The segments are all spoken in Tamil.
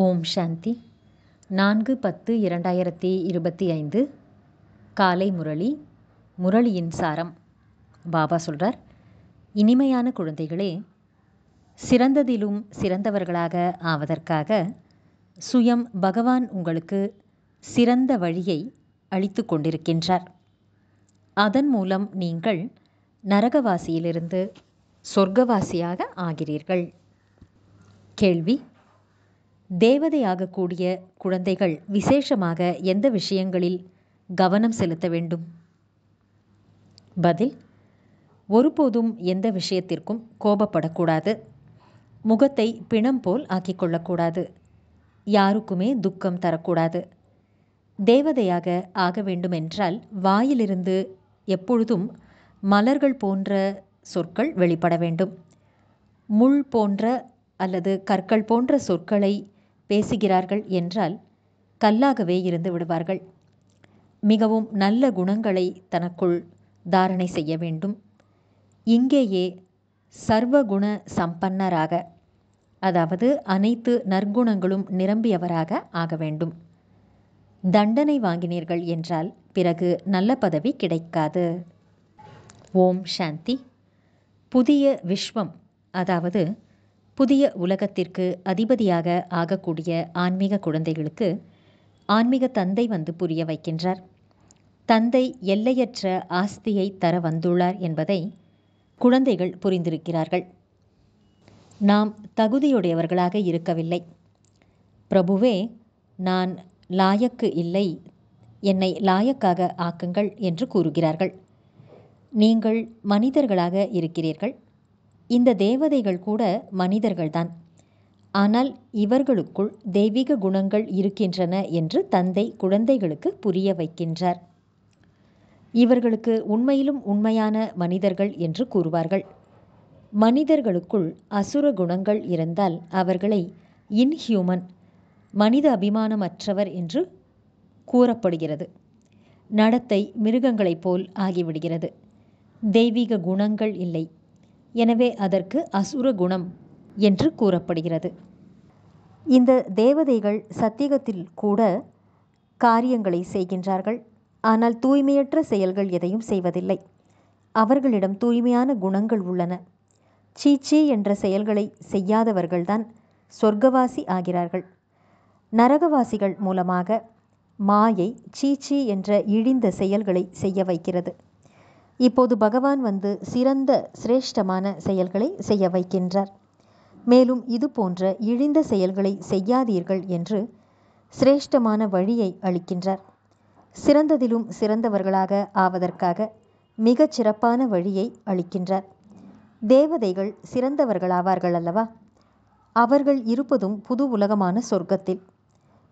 ஓம் சாந்தி. 4/10/2025 காலை முரளி. முரளியின் சாரம். பாபா சொல்கிறார், இனிமையான குழந்தைகளே, சிறந்ததிலும் சிறந்தவர்களாக ஆவதற்காக சுயம் பகவான் உங்களுக்கு சிறந்த வழியை அளித்து கொண்டிருக்கின்றார். அதன் மூலம் நீங்கள் நரகவாசியிலிருந்து சொர்க்கவாசியாக ஆகிறீர்கள். கேள்வி: தேவதையாகக்கூடிய குழந்தைகள் விசேஷமாக எந்த விஷயங்களில் கவனம் செலுத்த வேண்டும்? பதில்: ஒருபோதும் எந்த விஷயத்திற்கும் கோபப்படக்கூடாது. முகத்தை பிணம் போல் ஆக்கிக்கொள்ளக்கூடாது. யாருக்குமே துக்கம் தரக்கூடாது. தேவதையாக ஆக வேண்டுமென்றால் வாயிலிருந்து எப்பொழுதும் மலர்கள் போன்ற சொற்கள் வெளிப்பட வேண்டும். முள் போன்ற அல்லது கற்கள் போன்ற சொற்களை பேசுகிறார்கள் என்றால் கல்லாகவே இருந்து விடுவார்கள். மிகவும் நல்ல குணங்களை தனக்குள் தாரணை செய்ய வேண்டும். இங்கேயே சர்வகுண சம்பன்னராக, அதாவது அனைத்து நற்குணங்களும் நிரம்பியவராக ஆக வேண்டும். தண்டனை வாங்கினீர்கள் என்றால் பிறகு நல்ல பதவி கிடைக்காது. ஓம் சாந்தி. புதிய விஸ்வம், அதாவது புதிய உலகத்திற்கு அதிபதியாக ஆகக்கூடிய ஆன்மீக குழந்தைகளுக்கு ஆன்மீக தந்தை வந்து புரிய வைக்கின்றார். தந்தை எல்லையற்ற ஆஸ்தியை தர வந்துள்ளார் என்பதை குழந்தைகள் புரிந்திருக்கிறார்கள். நாம் தகுதியுடையவர்களாக இருக்கவில்லை. பிரபுவே, நான் லாயக்கு இல்லை, என்னை லாயக்காக ஆக்குங்கள் என்று கூறுகிறார்கள். நீங்கள் மனிதர்களாக இருக்கிறீர்கள். இந்த தேவதைகள் கூட மனிதர்கள்தான். ஆனால் இவர்களுக்குள் தெய்வீக குணங்கள் இருக்கின்றன என்று தந்தை குழந்தைகளுக்கு புரிய வைக்கின்றார். இவர்களுக்கு உண்மையிலும் உண்மையான மனிதர்கள் என்று கூறுவார்கள். மனிதர்களுக்குள் அசுர குணங்கள் இருந்தால் அவர்களை இன்ஹியூமன், மனித அபிமானமற்றவர் என்று கூறப்படுகிறது. நடத்தை மிருகங்களைப் போல் ஆகிவிடுகிறது. தெய்வீக குணங்கள் இல்லை. எனவே அதற்கு அசுர குணம் என்று கூறப்படுகிறது. இந்த தேவதைகள் சத்தியகத்தில் கூட காரியங்களை செய்கின்றார்கள். ஆனால் தூய்மையற்ற செயல்கள் எதையும் செய்வதில்லை. அவர்களிடம் தூய்மையான குணங்கள் உள்ளன. சீச்சி என்ற செயல்களை செய்யாதவர்கள்தான் சொர்க்கவாசி ஆகிறார்கள். நரகவாசிகள் மூலமாக மாயை சீச்சி என்ற இழிந்த செயல்களை செய்ய வைக்கிறது. இப்போது பகவான் வந்து சிறந்த சிரேஷ்டமான செயல்களை செய்ய வைக்கின்றார். மேலும் இது போன்ற இழிந்த செயல்களை செய்யாதீர்கள் என்று சிரேஷ்டமான வழியை அளிக்கின்றார். சிறந்ததிலும் சிறந்தவர்களாக ஆவதற்காக மிகச் சிறப்பான வழியை அளிக்கின்றார். தேவதைகள் சிறந்தவர்களாவார்கள் அல்லவா? அவர்கள் இருப்பதும் புது உலகமான சொர்க்கத்தில்.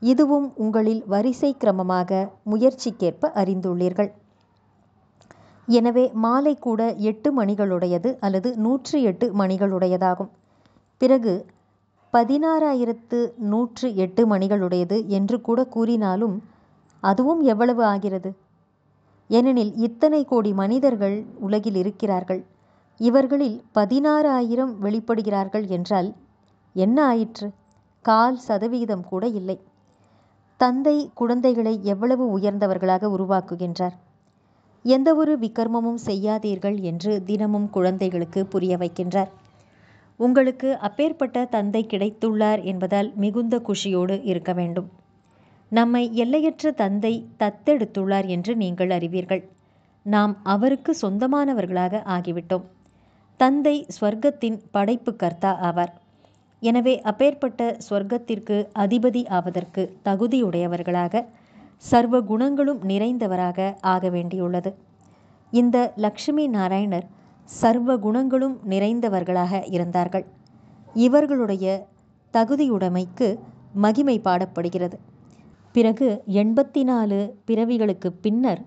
இதுவும் உங்களில் வரிசை கிரமமாக முயற்சிக்கேற்ப அறிந்துள்ளீர்கள். எனவே மாலை கூட 8 மணிகளுடையது அல்லது 108 மணிகளுடையதாகும். பிறகு 16,108 மணிகளுடையது என்று கூட கூறினாலும் அதுவும் எவ்வளவு ஆகிறது? ஏனெனில் இத்தனை கோடி மனிதர்கள் உலகில் இருக்கிறார்கள். இவர்களில் 16,000 வெளிப்படுகிறார்கள் என்றால் என்ன ஆயிற்று? 0.25% கூட இல்லை. தந்தை குழந்தைகளை எவ்வளவு உயர்ந்தவர்களாக உருவாக்குகின்றார். எந்த ஒரு விகர்மமும் செய்யாதீர்கள் என்று தினமும் குழந்தைகளுக்கு புரிய வைக்கின்றார். உங்களுக்கு அப்பேற்பட்ட தந்தை கிடைத்துள்ளார் என்பதால் மிகுந்த குஷியோடு இருக்க வேண்டும். நம்மை எல்லையற்ற தந்தை தத்தெடுத்துள்ளார் என்று நீங்கள் அறிவீர்கள். நாம் அவருக்கு சொந்தமானவர்களாக ஆகிவிட்டோம். தந்தை ஸ்வர்க்கத்தின் படைப்பு கர்த்தா ஆவார். எனவே அப்பேற்பட்ட ஸ்வர்க்கத்திற்கு அதிபதி ஆவதற்கு தகுதியுடையவர்களாக சர்வ குணங்களும் நிறைந்தவராக ஆக வேண்டியுள்ளது. இந்த லக்ஷ்மி நாராயணர் சர்வ குணங்களும் நிறைந்தவர்களாக இருந்தார்கள். இவர்களுடைய தகுதியுடைமைக்கு மகிமை பாடப்படுகிறது. பிறகு 84 பிறவிகளுக்கு பின்னர்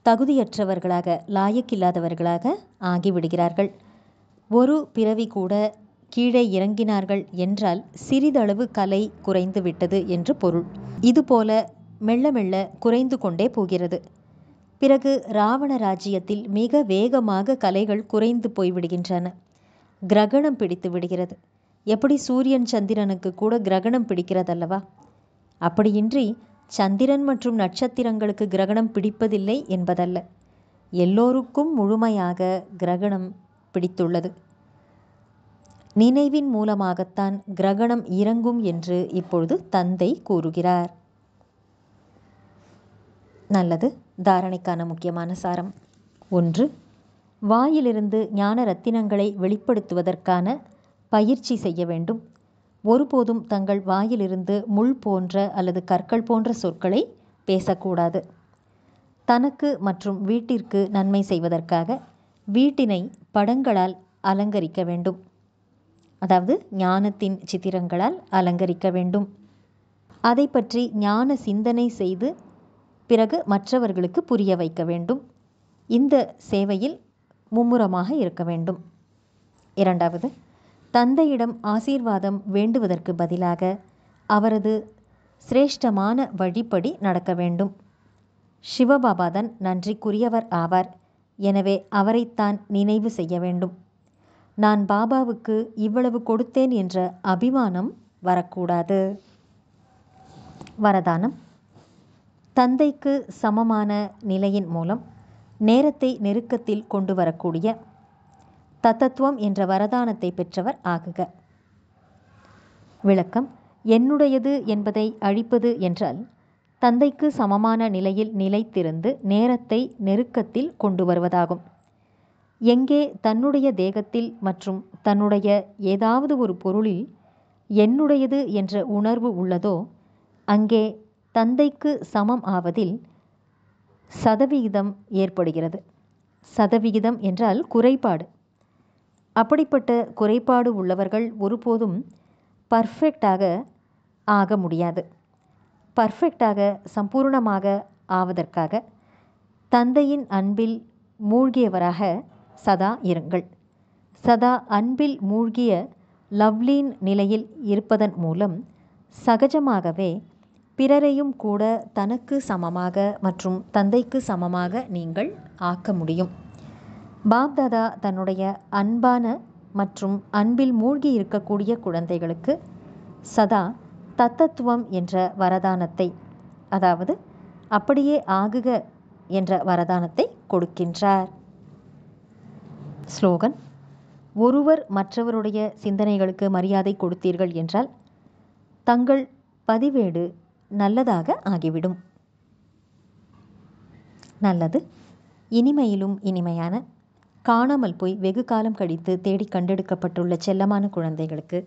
தகுதியற்றவர்களாக, லாயக்கில்லாதவர்களாக ஆகிவிடுகிறார்கள். ஒரு பிறவி கூட கீழே இறங்கினார்கள் என்றால் சிறிதளவு கலை குறைந்து விட்டது என்று பொருள். இதுபோல மெல்ல மெல்ல குறைந்து கொண்டே போகிறது. பிறகு ராவண ராஜ்யத்தில் மிக வேகமாக கலைகள் குறைந்து போய்விடுகின்றன. கிரகணம் பிடித்து விடுகிறது. எப்படி சூரியன் சந்திரனுக்கு கூட கிரகணம் பிடிக்கிறதல்லவா, அப்படியின்றி சந்திரன் மற்றும் நட்சத்திரங்களுக்கு கிரகணம் பிடிப்பதில்லை என்பதல்ல. எல்லோருக்கும் முழுமையாக கிரகணம் பிடித்துள்ளது. நினைவின் மூலமாகத்தான் கிரகணம் இறங்கும் என்று இப்பொழுது தந்தை கூறுகிறார். நல்லது. தாரணைக்கான முக்கியமான சாரம். 1. வாயிலிருந்து ஞான ரத்தினங்களை வெளிப்படுத்துவதற்கான பயிற்சி செய்ய வேண்டும். ஒருபோதும் தங்கள் வாயிலிருந்து முள் போன்ற அல்லது கற்கள் போன்ற சொற்களை பேசக்கூடாது. தனக்கு மற்றும் வீட்டிற்கு நன்மை செய்வதற்காக வீட்டினை படங்களால் அலங்கரிக்க வேண்டும். அதாவது ஞானத்தின் சித்திரங்களால் அலங்கரிக்க வேண்டும். அதை பற்றி ஞான சிந்தனை செய்து பிறகு மற்றவர்களுக்கு புரிய வைக்க வேண்டும். இந்த சேவையில் மும்முரமாக இருக்க வேண்டும். 2. தந்தையிடம் ஆசீர்வாதம் வேண்டுவதற்கு பதிலாக அவரது சிரேஷ்டமான வழிப்படி நடக்க வேண்டும். சிவபாபாதான் நன்றிக்குரியவர் ஆவார். எனவே அவரைத்தான் நினைவு செய்ய வேண்டும். நான் பாபாவுக்கு இவ்வளவு கொடுத்தேன் என்ற அபிமானம் வரக்கூடாது. வரதானம். தந்தைக்கு சமமான நிலையின் மூலம் நேரத்தை நெருக்கத்தில் கொண்டு வரக்கூடிய தத்தத்துவம் என்ற வரதானத்தை பெற்றவர் ஆகுக. விளக்கம். என்னுடையது என்பதை அழிப்பது என்றால் தந்தைக்கு சமமான நிலையில் நிலைத்திருந்து நேரத்தை நெருக்கத்தில் கொண்டு வருவதாகும். எங்கே தன்னுடைய தேகத்தில் மற்றும் தன்னுடைய ஏதாவது ஒரு பொருளில் என்னுடையது என்ற உணர்வு உள்ளதோ அங்கே தந்தைக்கு சமம் ஆவதில் சதவிகிதம் ஏற்படுகிறது. சதவிகிதம் என்றால் குறைபாடு. அப்படிப்பட்ட குறைபாடு உள்ளவர்கள் ஒருபோதும் பர்ஃபெக்டாக ஆக முடியாது. பர்ஃபெக்டாக சம்பூர்ணமாக ஆவதற்காக தந்தையின் அன்பில் மூழ்கியவராக சதா இருங்கள். சதா அன்பில் மூழ்கிய லவ்லீன் நிலையில் இருப்பதன் மூலம் சகஜமாகவே பிறரையும் கூட தனக்கு சமமாக மற்றும் தந்தைக்கு சமமாக நீங்கள் ஆக்க முடியும். பாப்தாதா தன்னுடைய அன்பான மற்றும் அன்பில் மூழ்கி இருக்கக்கூடிய குழந்தைகளுக்கு சதா தத்தத்துவம் என்ற வரதானத்தை, அதாவது அப்படியே ஆகுக என்ற வரதானத்தை கொடுக்கின்றார். ஸ்லோகன். ஒருவர் மற்றவருடைய சிந்தனைகளுக்கு மரியாதை கொடுத்தீர்கள் என்றால் தங்கள் பதிவேடு நல்லதாக ஆகிவிடும். நல்லது. இனிமையிலும் இனிமையான, காணாமல் போய் வெகு காலம் கழித்து தேடி கண்டெடுக்கப்பட்டுள்ள செல்லமான குழந்தைகளுக்கு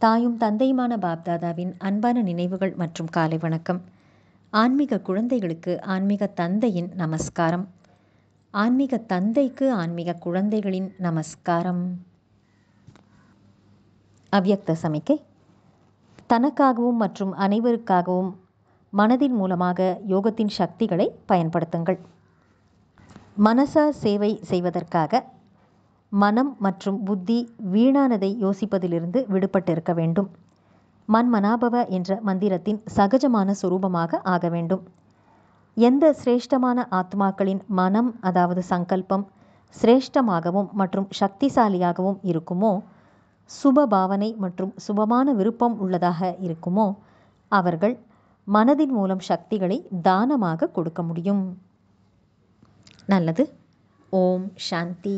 தாயும் தந்தையுமான பாப்தாதாவின் அன்பான நினைவுகள் மற்றும் காலை வணக்கம். ஆன்மீக குழந்தைகளுக்கு ஆன்மீக தந்தையின் நமஸ்காரம். ஆன்மீக தந்தைக்கு ஆன்மீக குழந்தைகளின் நமஸ்காரம். அவ்யக்த சமிக்கை. தனக்காகவும் மற்றும் அனைவருக்காகவும் மனதின் மூலமாக யோகத்தின் சக்திகளை பயன்படுத்துங்கள். மனசா சேவை செய்வதற்காக மனம் மற்றும் புத்தி வீணானதை யோசிப்பதிலிருந்து விடுபட்டிருக்க வேண்டும். மன்மனாபவ என்ற மந்திரத்தின் சகஜமான சுரூபமாக ஆக வேண்டும். எந்த சிரேஷ்டமான ஆத்மாக்களின் மனம், அதாவது சங்கல்பம் சிரேஷ்டமாகவும் மற்றும் சக்திசாலியாகவும் இருக்குமோ, சுப பாவனை மற்றும் சுபமான விருப்பம் உள்ளதாக இருக்குமோ, அவர்கள் மனதின் மூலம் சக்திகளை தானமாக கொடுக்க முடியும். நல்லது. ஓம் சாந்தி.